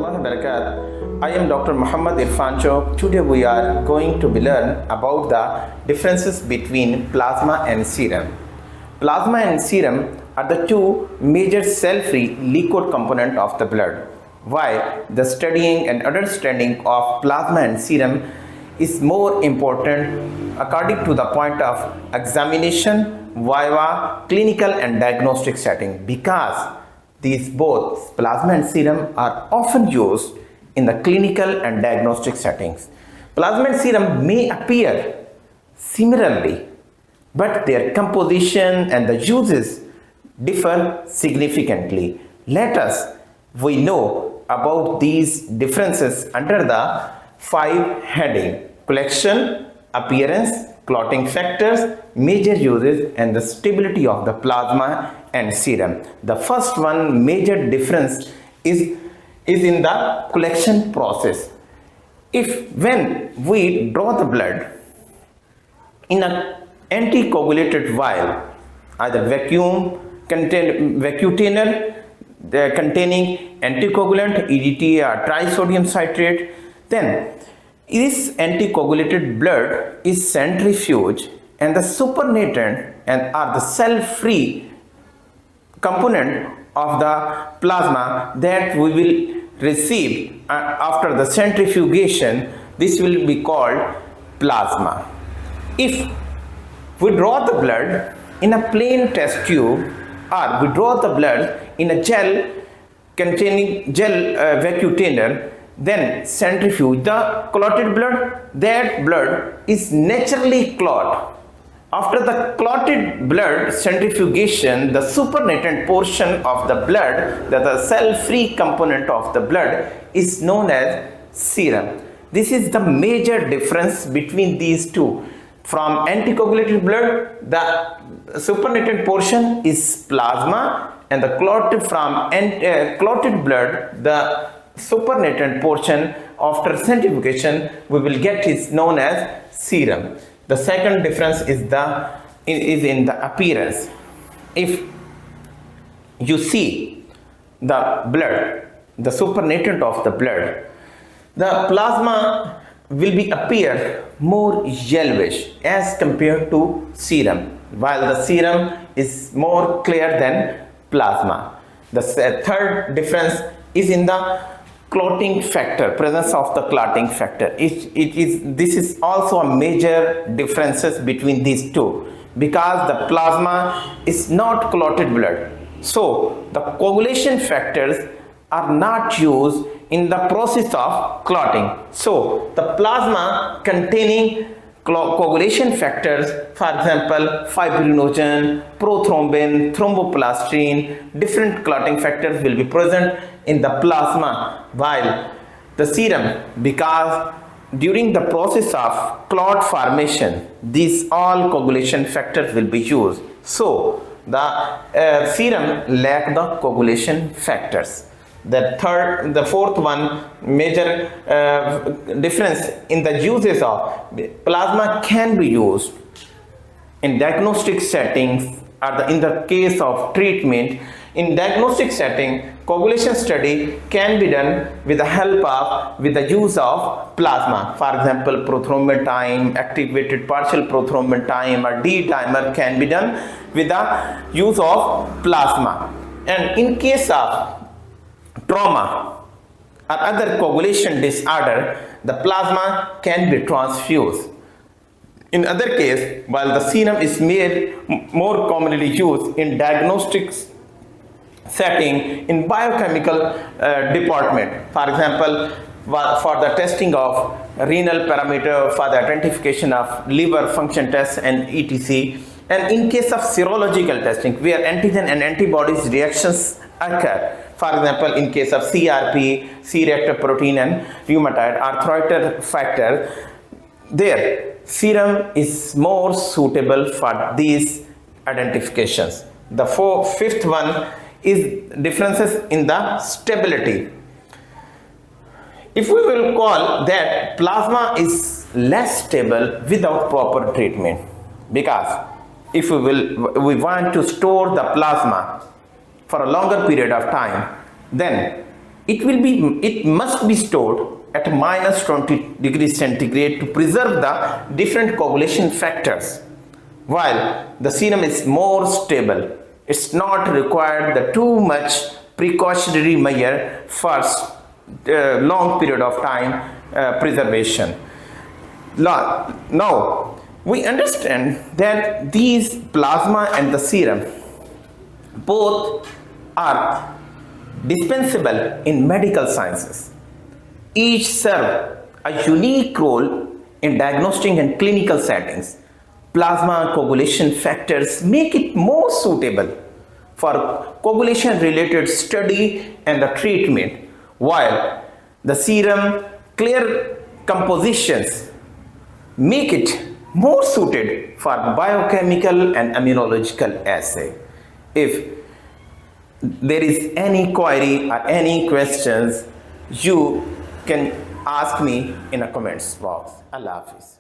warahmatullahi wabarakatuh. I am Dr. Irfan Shouq. Today we are going to learn about the differences between plasma and serum. Plasma and serum are the two major cell-free liquid components of the blood. Why the studying and understanding of plasma and serum is more important according to the point of examination, viva, clinical and diagnostic setting, because these both plasma and serum are often used in the clinical and diagnostic settings. Plasma and serum may appear similarly, but their composition and the uses differ significantly. We know about these differences under the 5 heading: collection, appearance, clotting factors, major uses, and the stability of the plasma and serum. The first one major difference is in the collection process. When we draw the blood in an anticoagulated vial, either vacuum containing anticoagulant, EDTA or trisodium citrate, then this anticoagulated blood is centrifuged and the supernatant and are the cell-free component of the plasma that we will receive after the centrifugation. This will be called plasma. If we draw the blood in a plain test tube, or we draw the blood in a gel containing vacuum, then centrifuge the clotted blood, that blood is naturally clot. After the clotted blood centrifugation, the supernatant portion of the blood, the cell-free component of the blood, is known as serum. This is the major difference between these two. From anticoagulated blood, the supernatant portion is plasma, and the clotted blood, the supernatant portion after centrifugation we will get is known as serum. The second difference is in the appearance. If you see the blood, the supernatant of the blood, the plasma will appear more yellowish as compared to serum, while the serum is more clear than plasma. The third difference is in the clotting factor, presence of the clotting factor. This is also a major differences between these two, because the plasma is not clotted blood, so the coagulation factors are not used in the process of clotting. So the plasma containing coagulation factors, for example fibrinogen, prothrombin, thromboplastine, different clotting factors will be present in the plasma, while the serum, because during the process of clot formation these all coagulation factors will be used, so the serum lack the coagulation factors. The fourth one major difference in the uses of plasma can be used in diagnostic settings, or in the case of treatment. In diagnostic setting, coagulation study can be done with the use of plasma. For example, prothrombin time, activated partial prothrombin time, or D-dimer can be done with the use of plasma. And in case of trauma or other coagulation disorder, the plasma can be transfused. In other case, while the serum is more commonly used in diagnostics setting in biochemical department, for example for the testing of renal parameter, for the identification of liver function tests and etc. And in case of serological testing, where antigen and antibodies reactions occur, for example in case of CRP, C-reactive protein and rheumatoid arthritis factor, their serum is more suitable for these identifications. The fifth one is differences in the stability. If we will call that plasma is less stable without proper treatment, because if we want to store the plasma for a longer period of time, then it must be stored at minus 20 degrees centigrade to preserve the different coagulation factors. While the serum is more stable, it's not required the too much precautionary measure for long period of time preservation. Now, we understand that these plasma and the serum both are dispensable in medical sciences. Each serve a unique role in diagnostic and clinical settings. Plasma coagulation factors make it more suitable for coagulation related study and the treatment, while the serum clear compositions make it more suited for biochemical and immunological assay. If there is any query or any questions, you can ask me in a comments box. Allah Hafiz.